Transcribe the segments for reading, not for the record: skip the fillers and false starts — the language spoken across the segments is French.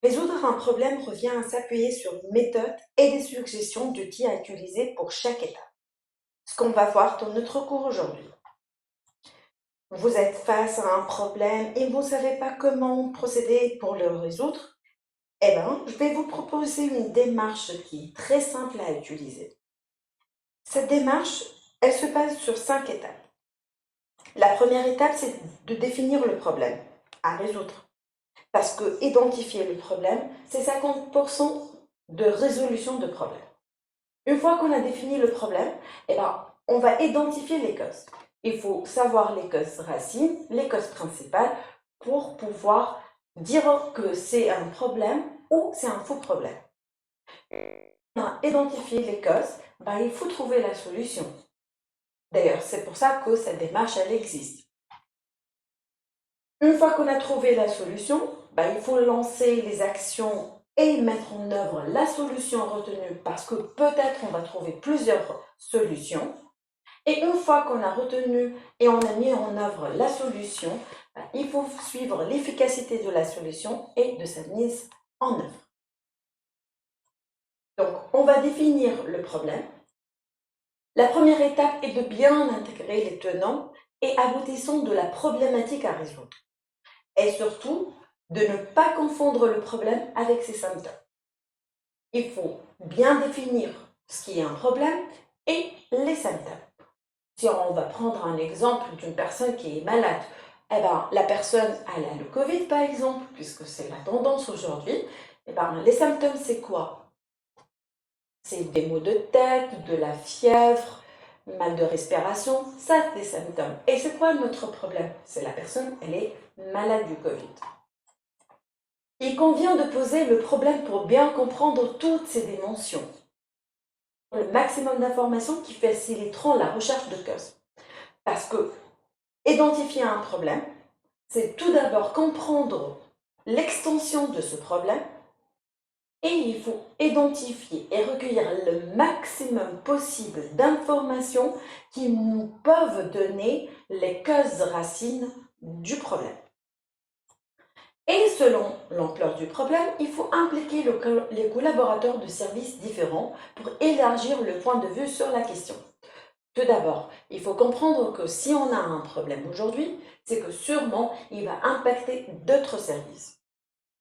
Résoudre un problème revient à s'appuyer sur une méthode et des suggestions d'outils à utiliser pour chaque étape. Ce qu'on va voir dans notre cours aujourd'hui. Vous êtes face à un problème et vous ne savez pas comment procéder pour le résoudre? Eh bien, je vais vous proposer une démarche qui est très simple à utiliser. Cette démarche, elle se base sur 5 étapes. La première étape, c'est de définir le problème à résoudre. Parce que identifier le problème, c'est 50% de résolution de problème. Une fois qu'on a défini le problème, eh ben, on va identifier les causes. Il faut savoir les causes racines, les causes principales, pour pouvoir dire que c'est un problème ou c'est un faux problème. On a identifié les causes, ben, il faut trouver la solution. D'ailleurs, c'est pour ça que cette démarche, elle existe. Une fois qu'on a trouvé la solution, ben, il faut lancer les actions et mettre en œuvre la solution retenue parce que peut-être on va trouver plusieurs solutions. Et une fois qu'on a retenu et on a mis en œuvre la solution, ben, il faut suivre l'efficacité de la solution et de sa mise en œuvre. Donc, on va définir le problème. La première étape est de bien intégrer les tenants et aboutissants de la problématique à résoudre. Et surtout, de ne pas confondre le problème avec ses symptômes. Il faut bien définir ce qui est un problème et les symptômes. Si on va prendre un exemple d'une personne qui est malade, eh ben, la personne elle a le Covid par exemple, puisque c'est la tendance aujourd'hui, eh ben, les symptômes c'est quoi? C'est des maux de tête, de la fièvre, mal de respiration, ça c'est des symptômes. Et c'est quoi notre problème? C'est la personne, elle est malade du Covid. Il convient de poser le problème pour bien comprendre toutes ces dimensions. Le maximum d'informations qui faciliteront la recherche de causes. Parce que identifier un problème, c'est tout d'abord comprendre l'extension de ce problème et il faut identifier et recueillir le maximum possible d'informations qui nous peuvent donner les causes racines du problème. Et selon l'ampleur du problème, il faut impliquer les collaborateurs de services différents pour élargir le point de vue sur la question. Tout d'abord, il faut comprendre que si on a un problème aujourd'hui, c'est que sûrement il va impacter d'autres services.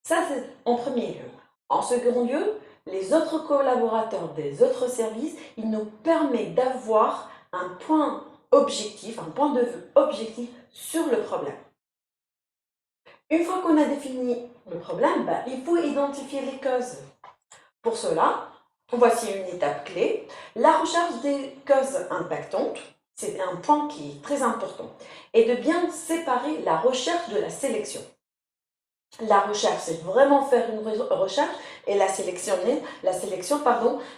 Ça, c'est en premier lieu. En second lieu, les autres collaborateurs des autres services, ils nous permettent d'avoir un point objectif, un point de vue objectif sur le problème. Une fois qu'on a défini le problème, il faut identifier les causes. Pour cela, voici une étape clé. La recherche des causes impactantes, c'est un point qui est très important, et de bien séparer la recherche de la sélection. La recherche, c'est vraiment faire une recherche, et la sélection,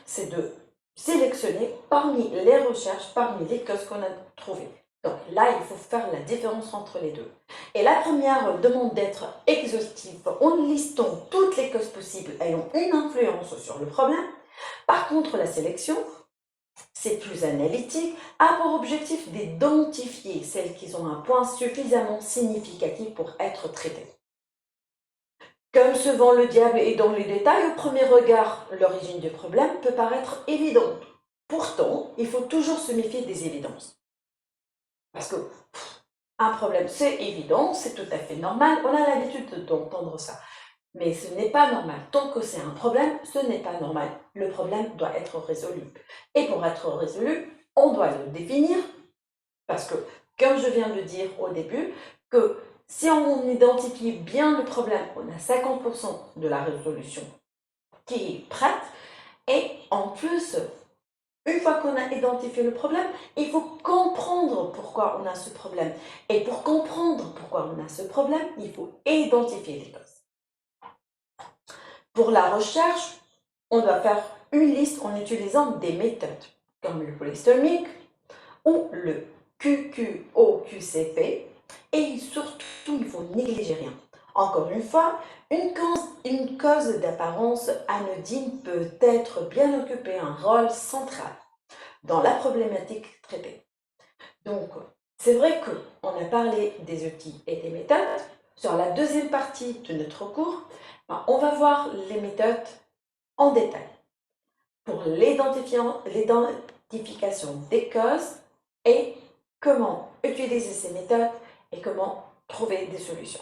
c'est de sélectionner parmi les recherches, parmi les causes qu'on a trouvées. Donc là, il faut faire la différence entre les deux. Et la première demande d'être exhaustive en listant toutes les causes possibles ayant une influence sur le problème. Par contre, la sélection, c'est plus analytique, a pour objectif d'identifier celles qui ont un point suffisamment significatif pour être traitées. Comme souvent le diable est dans les détails, au premier regard, l'origine du problème peut paraître évidente. Pourtant, il faut toujours se méfier des évidences. Parce que un problème, c'est évident, c'est tout à fait normal, on a l'habitude d'entendre ça. Mais ce n'est pas normal. Tant que c'est un problème, ce n'est pas normal. Le problème doit être résolu. Et pour être résolu, on doit le définir, parce que, comme je viens de dire au début, que si on identifie bien le problème, on a 50% de la résolution qui est prête, et en plus, une fois qu'on a identifié le problème, il faut comprendre pourquoi on a ce problème. Et pour comprendre pourquoi on a ce problème, il faut identifier les causes. Pour la recherche, on doit faire une liste en utilisant des méthodes comme le brainstorming ou le QQOQCP et surtout, il ne faut négliger rien. Encore une fois, une cause d'apparence anodine peut être bien occuper un rôle central dans la problématique traitée. Donc, c'est vrai qu'on a parlé des outils et des méthodes. sur la deuxième partie de notre cours, on va voir les méthodes en détail pour l'identification des causes et comment utiliser ces méthodes et comment trouver des solutions.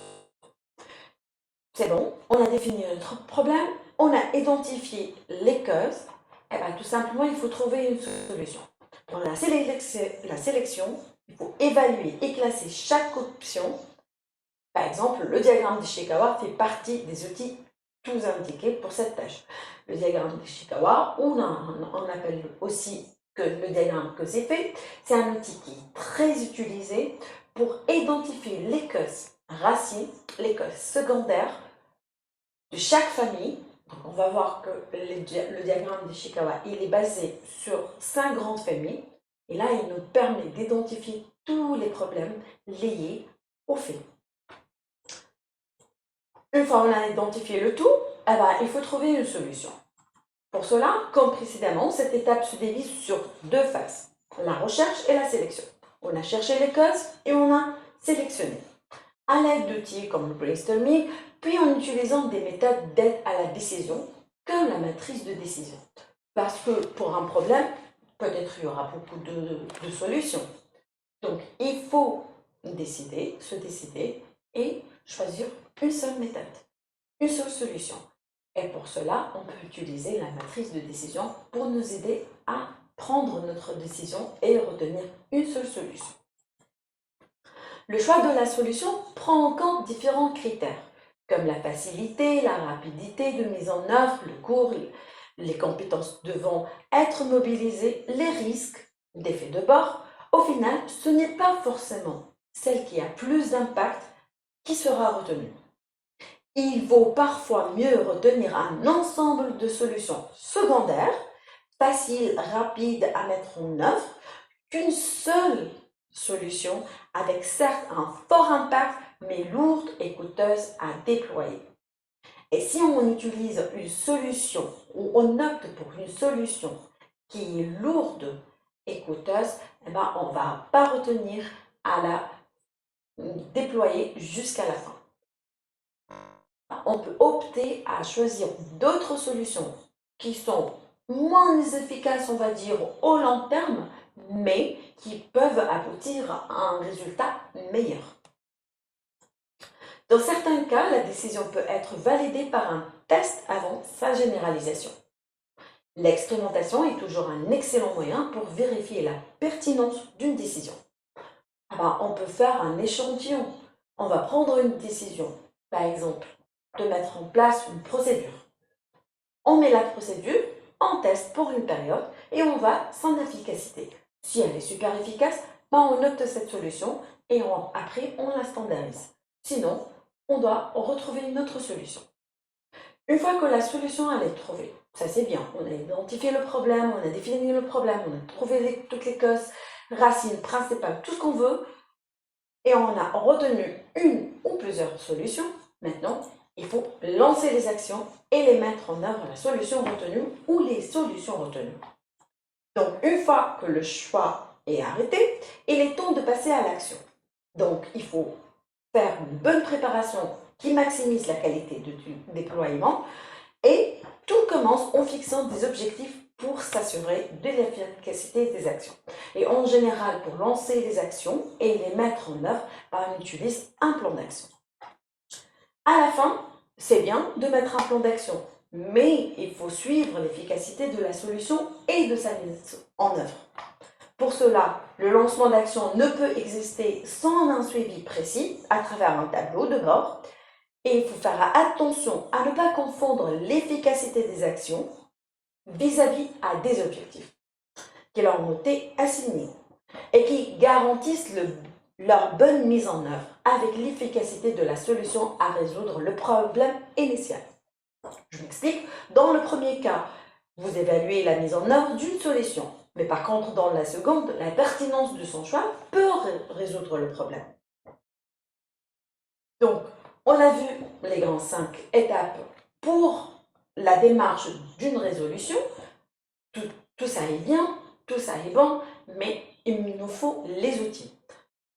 C'est bon, on a défini notre problème, on a identifié les causes, et bien tout simplement il faut trouver une solution. Pour la sélection, il faut évaluer et classer chaque option. Par exemple, le diagramme d'Ishikawa fait partie des outils tous indiqués pour cette tâche. Le diagramme d'Ishikawa, on appelle aussi que le diagramme que c'est fait, c'est un outil qui est très utilisé pour identifier les causes racines, les causes secondaires de chaque famille. Donc on va voir que le diagramme d'Ishikawa, il est basé sur 5 grandes familles. Et là, il nous permet d'identifier tous les problèmes liés aux faits. Une fois qu'on a identifié le tout, il faut trouver une solution. Pour cela, comme précédemment, cette étape se divise sur 2 phases, la recherche et la sélection. On a cherché les causes et on a sélectionné. À l'aide d'outils comme le brainstorming, puis en utilisant des méthodes d'aide à la décision, comme la matrice de décision. Parce que pour un problème, peut-être il y aura beaucoup de solutions. Donc, il faut se décider et choisir une seule méthode, une seule solution. Et pour cela, on peut utiliser la matrice de décision pour nous aider à prendre notre décision et retenir une seule solution. Le choix de la solution prend en compte différents critères, comme la facilité, la rapidité de mise en œuvre, le cours, les compétences devant être mobilisées, les risques, d'effets de bord. Au final, ce n'est pas forcément celle qui a plus d'impact qui sera retenue. Il vaut parfois mieux retenir un ensemble de solutions secondaires, faciles, rapides à mettre en œuvre, qu'une seule solution avec certes un fort impact, mais lourde et coûteuse à déployer. Et si on utilise une solution ou on opte pour une solution qui est lourde et coûteuse, on ne va pas retenir à la déployer jusqu'à la fin. On peut opter à choisir d'autres solutions qui sont moins efficaces, on va dire, au long terme, mais qui peuvent aboutir à un résultat meilleur. Dans certains cas, la décision peut être validée par un test avant sa généralisation. L'expérimentation est toujours un excellent moyen pour vérifier la pertinence d'une décision. On peut faire un échantillon. On va prendre une décision, par exemple, de mettre en place une procédure. On met la procédure en test pour une période et on voit son efficacité. Si elle est super efficace, on opte cette solution et après on la standardise. Sinon, on doit retrouver une autre solution. Une fois que la solution elle est trouvée, ça c'est bien, on a identifié le problème, on a défini le problème, on a trouvé toutes les causes, racines, principales, tout ce qu'on veut, et on a retenu une ou plusieurs solutions. Maintenant, il faut lancer les actions et les mettre en œuvre, la solution retenue ou les solutions retenues. Donc, une fois que le choix est arrêté, il est temps de passer à l'action. Donc, il faut faire une bonne préparation qui maximise la qualité du déploiement et tout commence en fixant des objectifs pour s'assurer de l'efficacité des actions. Et en général, pour lancer les actions et les mettre en œuvre, on utilise un plan d'action. À la fin, c'est bien de mettre un plan d'action, mais il faut suivre l'efficacité de la solution et de sa mise en œuvre. Pour cela, le lancement d'action ne peut exister sans un suivi précis à travers un tableau de bord. Et il faut faire attention à ne pas confondre l'efficacité des actions vis-à-vis à des objectifs qui leur ont été assignés et qui garantissent leur bonne mise en œuvre avec l'efficacité de la solution à résoudre le problème initial. Je m'explique. Dans le premier cas, vous évaluez la mise en œuvre d'une solution. Mais par contre, dans la seconde, la pertinence de son choix peut résoudre le problème. Donc, on a vu les grandes 5 étapes pour la démarche d'une résolution. Tout ça est bien, tout ça est bon, mais il nous faut les outils.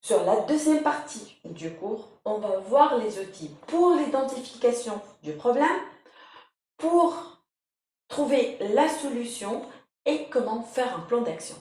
Sur la deuxième partie du cours, on va voir les outils pour l'identification du problème, pour trouver la solution et comment faire un plan d'action.